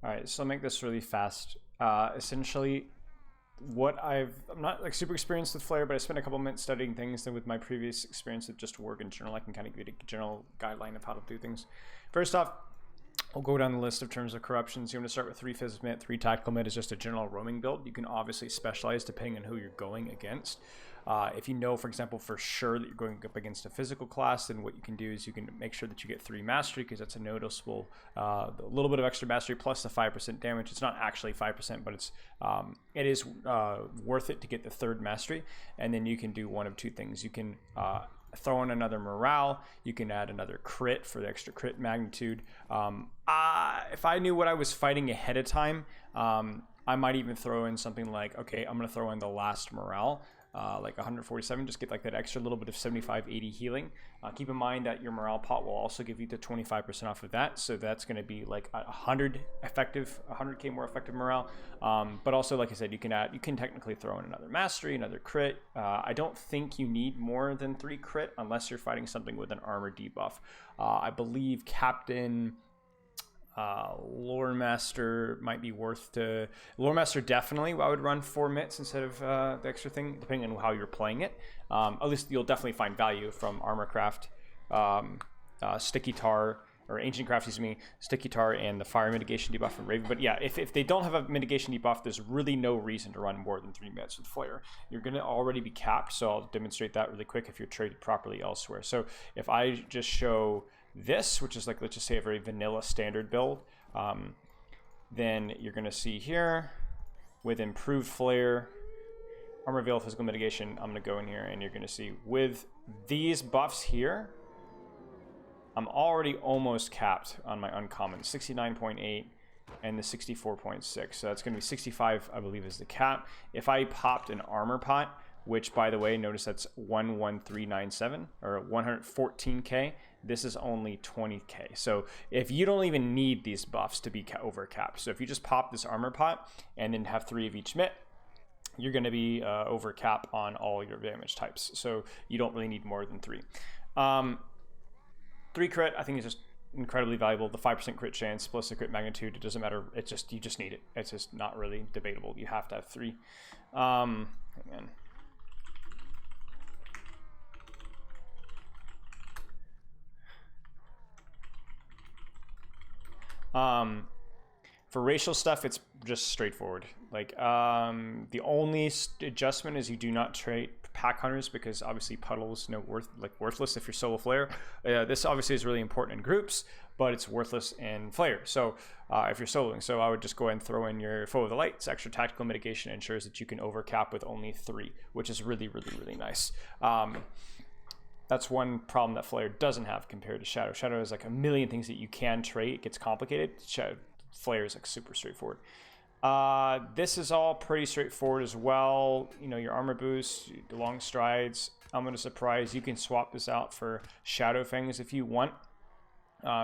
All right, so I'll make this really fast. Essentially, I'm not like super experienced with Flayer, but I spent a couple minutes studying things. And with my previous experience with just Warg in general, I can kind of give you a general guideline of how to do things. First off, we'll go down the list of terms of corruptions. You're going to start with 3 Phys Mit. 3 Tactical Mit is just a general roaming build. You can obviously specialize depending on who you're going against. If you know, for example, for sure that you're going up against a physical class, then what you can do is you can make sure that you get 3 mastery, because that's a noticeable, a little bit of extra mastery plus the 5% damage. It's not actually 5%, but it is worth it to get the 3rd mastery. And then you can do one of 2 things. You can throw in another morale. You can add another crit for the extra crit magnitude. If I knew what I was fighting ahead of time, I might even throw in something like, okay, I'm going to throw in the last morale. Like 147, just get like that extra little bit of 75-80 healing. Keep in mind that your morale pot will also give you the 25% off of that, so that's going to be like 100k more effective morale. But also, like I said, you can technically throw in another mastery, another crit. I don't think you need more than 3 crit unless you're fighting something with an armor debuff. I believe Captain Lore Master might be worth to. Lore Master definitely I would run 4 mits instead of the extra thing, depending on how you're playing it. At least you'll definitely find value from Armorcraft, Sticky Tar, or Ancient Craft, excuse me, Sticky Tar, and the Fire Mitigation debuff from Raven. But yeah, if they don't have a mitigation debuff, there's really no reason to run more than 3 mits with Flayer. You're going to already be capped, so I'll demonstrate that really quick if you're traded properly elsewhere. So if I just show this, which is like, let's just say a very vanilla standard build, then you're going to see here with improved Flayer, Armor Veil, Physical Mitigation, I'm going to go in here and you're going to see with these buffs here, I'm already almost capped on my uncommon, 69.8 and the 64.6. So that's going to be 65, I believe, is the cap. If I popped an armor pot, which, by the way, notice that's 11397 or 114k. This is only 20k. So if you don't even need these buffs to be over capped, so if you just pop this armor pot and then have 3 of each mit, you're going to be over cap on all your damage types. So you don't really need more than 3. 3 crit, I think, is just incredibly valuable. The 5% crit chance plus the crit magnitude, it doesn't matter. It's just, you just need it. It's just not really debatable. You have to have 3. Hang on. For racial stuff, it's just straightforward. Like, the only adjustment is you do not trade pack hunters, because obviously puddles worthless if you're solo Flayer. This obviously is really important in groups, but it's worthless in Flayer. So if you're soloing, so I would just go ahead and throw in your Foe of the Light. It's extra tactical mitigation, ensures that you can overcap with only 3, which is really, really, really nice. That's one problem that Flayer doesn't have compared to Shadow. Shadow has like a million things that you can trade. It gets complicated. Flayer is like super straightforward. This is all pretty straightforward as well. You know, your armor boost, long strides. I'm going to surprise. You can swap this out for Shadow Fangs if you want,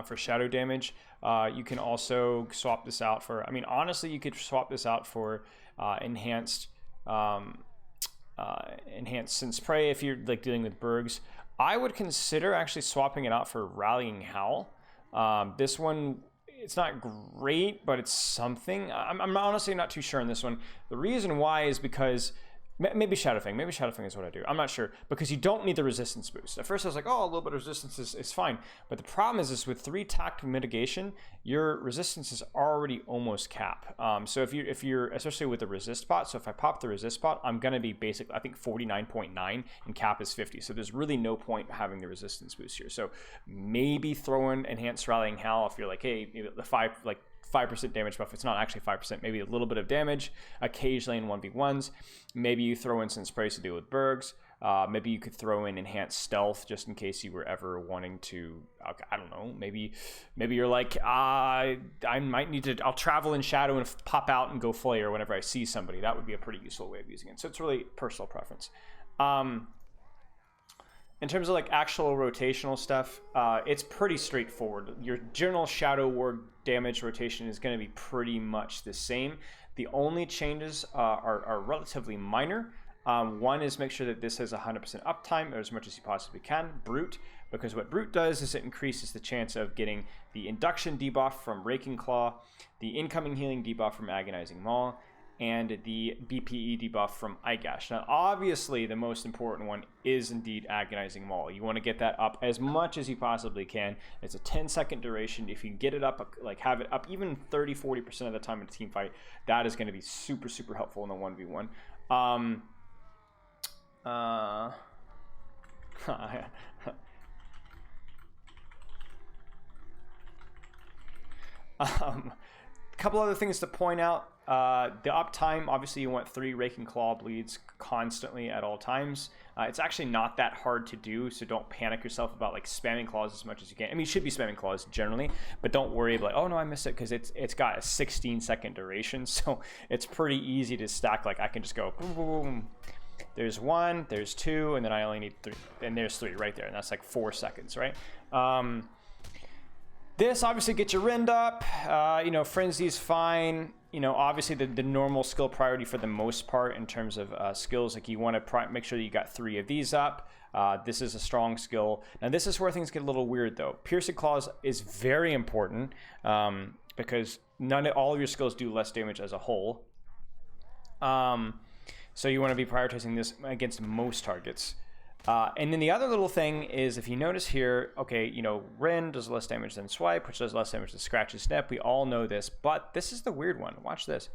for shadow damage. You can also swap this out for, I mean, honestly, you could swap this out for enhanced Sense Prey if you're like dealing with Bergs. I would consider actually swapping it out for Rallying Howl. This one, it's not great, but it's something. I'm honestly not too sure on this one. The reason why is because maybe Shadow Fang. Maybe Shadow Fang is what I do. I'm not sure, because you don't need the resistance boost. At first I was like, oh, a little bit of resistance is fine. But the problem is with 3 tactical mitigation, your resistance is already almost cap. So if you're especially with the resist pot, so if I pop the resist pot, I'm going to be basically, I think 49.9 and cap is 50. So there's really no point having the resistance boost here. So maybe throw in Enhanced Rallying Howl if you're like, hey, the 5% damage buff. It's not actually 5%, maybe a little bit of damage occasionally in 1v1s. Maybe you throw in Sense Prey to deal with Bergs. Maybe you could throw in Enhanced Stealth just in case you were ever wanting to, I don't know, maybe you're like, I might need to, I'll travel in Shadow and pop out and go Flayer whenever I see somebody. That would be a pretty useful way of using it. So it's really personal preference. In terms of like actual rotational stuff, it's pretty straightforward. Your general Shadow Warg damage rotation is going to be pretty much the same. The only changes are relatively minor. One is make sure that this has 100% uptime or as much as you possibly can. Brute, because what Brute does is it increases the chance of getting the induction debuff from Raking Claw, the incoming healing debuff from Agonizing Maul, and the BPE debuff from Eye Gash. Now, obviously, the most important one is indeed Agonizing Maul. You want to get that up as much as you possibly can. It's a 10-second duration. If you can get it up, like have it up even 30-40% of the time in a team fight, that is going to be super, super helpful in the 1v1. Couple other things to point out. The uptime, obviously you want 3 Raking Claw bleeds constantly at all times. It's actually not that hard to do, so don't panic yourself about like spamming claws as much as you can. I mean, you should be spamming claws generally, but don't worry about, oh no, I missed it, because it's got a 16-second duration, so it's pretty easy to stack. Like I can just go boom, boom, boom. There's 1, there's 2, and then I only need 3, and there's 3 right there, and that's like 4 seconds, right? This obviously gets your rend up. You know, Frenzy's fine. You know, obviously the normal skill priority for the most part in terms of skills, like you want to make sure that you got 3 of these up. This is a strong skill. Now this is where things get a little weird though. Piercing Claws is very important because all of your skills do less damage as a whole. So you want to be prioritizing this against most targets. And then the other little thing is, if you notice here, okay, you know, Rend does less damage than Swipe, which does less damage than Scratch and Snap. We all know this, but this is the weird one. Watch this.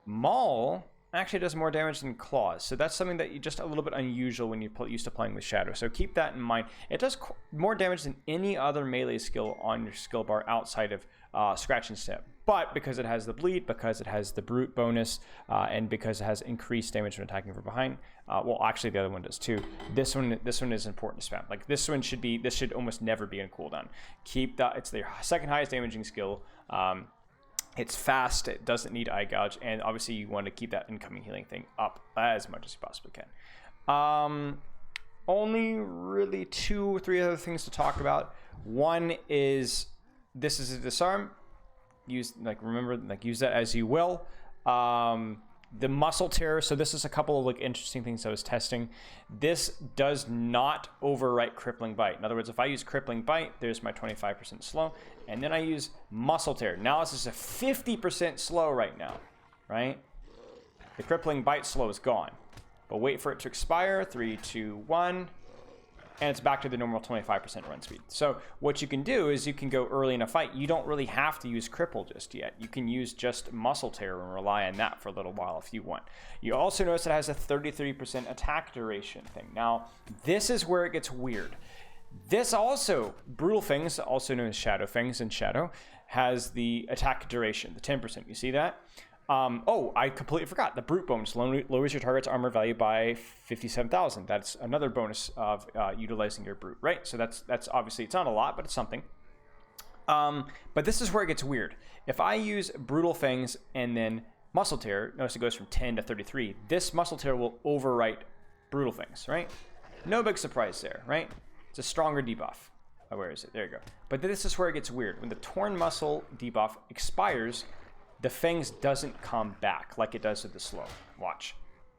Maul actually does more damage than Claws. So that's something that you just a little bit unusual when you're used to playing with Shadow. So keep that in mind. It does more damage than any other melee skill on your skill bar outside of Scratch and Snap. But because it has the bleed, because it has the brute bonus, and because it has increased damage when attacking from behind, well, actually the other one does too. This one is important to spam. Like this should almost never be in cooldown. Keep that. It's the second highest damaging skill. It's fast. It doesn't need eye gouge, and obviously you want to keep that incoming healing thing up as much as you possibly can. Only really 2 or 3 other things to talk about. One is this is a disarm. Use use that as you will. The muscle tear, so this is a couple of like interesting things I was testing. This does not overwrite crippling bite. In other words, if I use crippling bite, there's my 25% slow, and then I use muscle tear. Now this is a 50% slow right now, right? The crippling bite slow is gone, but wait for it to expire. 3, 2, 1. And it's back to the normal 25% run speed. So what you can do is you can go early in a fight. You don't really have to use cripple just yet. You can use just muscle tear and rely on that for a little while if you want. You also notice it has a 33% attack duration thing. Now, this is where it gets weird. This also, Brutal Fangs, also known as Shadow Fangs in Shadow, has the attack duration, the 10%. You see that? Oh, I completely forgot. The brute bonus lowers your target's armor value by 57,000. That's another bonus of utilizing your brute, right? So that's obviously, it's not a lot, but it's something. But this is where it gets weird. If I use Brutal Fangs and then Muscle Tear, notice it goes from 10 to 33. This Muscle Tear will overwrite Brutal Fangs, right? No big surprise there, right? It's a stronger debuff. Oh, where is it? There you go. But this is where it gets weird. When the Torn Muscle debuff expires, the Fangs doesn't come back like it does with the slow. Watch.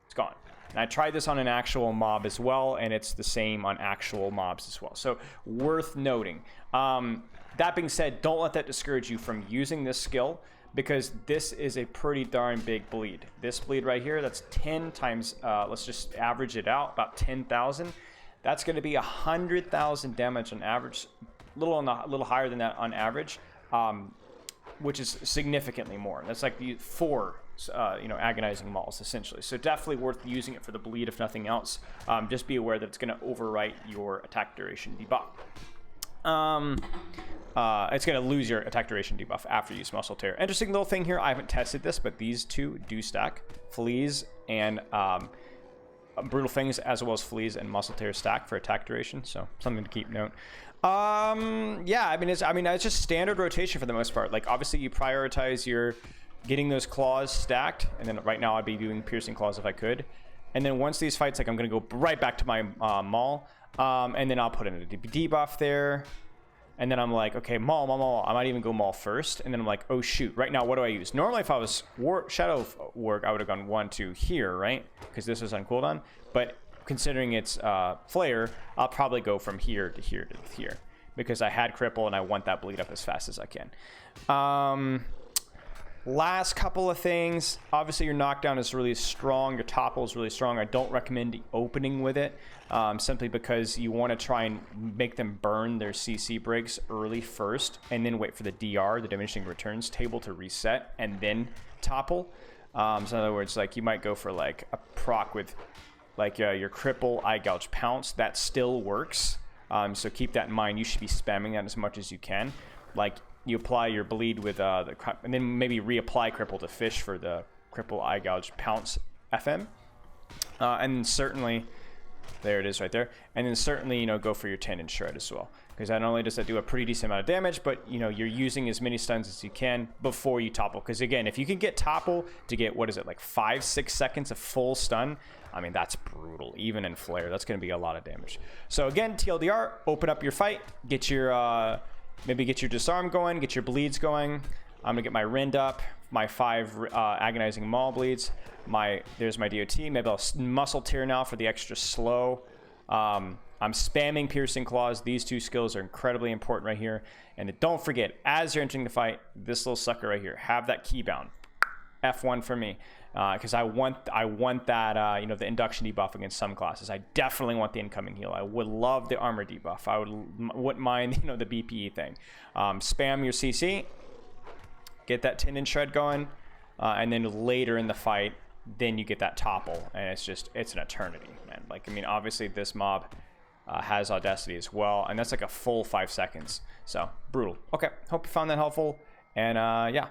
It's gone. And I tried this on an actual mob as well, and it's the same on actual mobs as well. So worth noting. That being said, don't let that discourage you from using this skill, because this is a pretty darn big bleed. This bleed right here, that's 10 times, let's just average it out, about 10,000. That's going to be 100,000 damage on average, a little higher than that on average. Which is significantly more. That's like the 4, agonizing mauls essentially. So definitely worth using it for the bleed, if nothing else. Just be aware that it's going to overwrite your attack duration debuff. It's going to lose your attack duration debuff after you use muscle tear. Interesting little thing here. I haven't tested this, but these two do stack. Fleas and Brutal Fangs, as well as Fleas and muscle tear stack for attack duration. So something to keep note. Yeah, it's just standard rotation for the most part. Like obviously you prioritize your getting those claws stacked, and then right now I'd be doing piercing claws if I could. And then once these fights, like I'm gonna go right back to my maul, and then I'll put in a debuff there. And then I'm like, okay, maul. I might even go maul first. And then I'm like, oh shoot, right now, what do I use? Normally, if I was Shadow Warg, I would have gone 1, 2 here, right? Because this was on cooldown. But considering it's Flayer, I'll probably go from here to here to here. Because I had cripple and I want that bleed up as fast as I can. Last couple of things. Obviously, your knockdown is really strong. Your topple is really strong. I don't recommend opening with it. Simply because you want to try and make them burn their CC breaks early first, and then wait for the DR, the diminishing returns table, to reset, and then topple. So in other words, like you might go for like a proc with like your cripple, eye gouge, pounce. That still works. So keep that in mind. You should be spamming that as much as you can. Like you apply your bleed with and then maybe reapply cripple to fish for the cripple, eye gouge, pounce, FM, and certainly. There it is right there. And then certainly, go for your tendon shred as well. Because not only does that do a pretty decent amount of damage, but, you're using as many stuns as you can before you topple. Because, again, if you can get topple to get, 5-6 seconds of full stun, I mean, that's brutal. Even in Flayer, that's going to be a lot of damage. So, again, TLDR, open up your fight. Get your, maybe get your disarm going. Get your bleeds going. I'm going to get my rend up. My 5 agonizing maul bleeds. There's my DOT. Maybe I'll muscle tear now for the extra slow. I'm spamming piercing claws. These 2 skills are incredibly important right here. And don't forget, as you're entering the fight, this little sucker right here, have that keybound. F1 for me, because I want that the induction debuff against some classes. I definitely want the incoming heal. I would love the armor debuff. I wouldn't mind the BPE thing. Spam your CC. Get that tendon shred going, and then later in the fight, then you get that topple, and it's an eternity, man. Like, I mean, obviously this mob has audacity as well, and that's like a full 5 seconds. So brutal. Okay, hope you found that helpful, and yeah.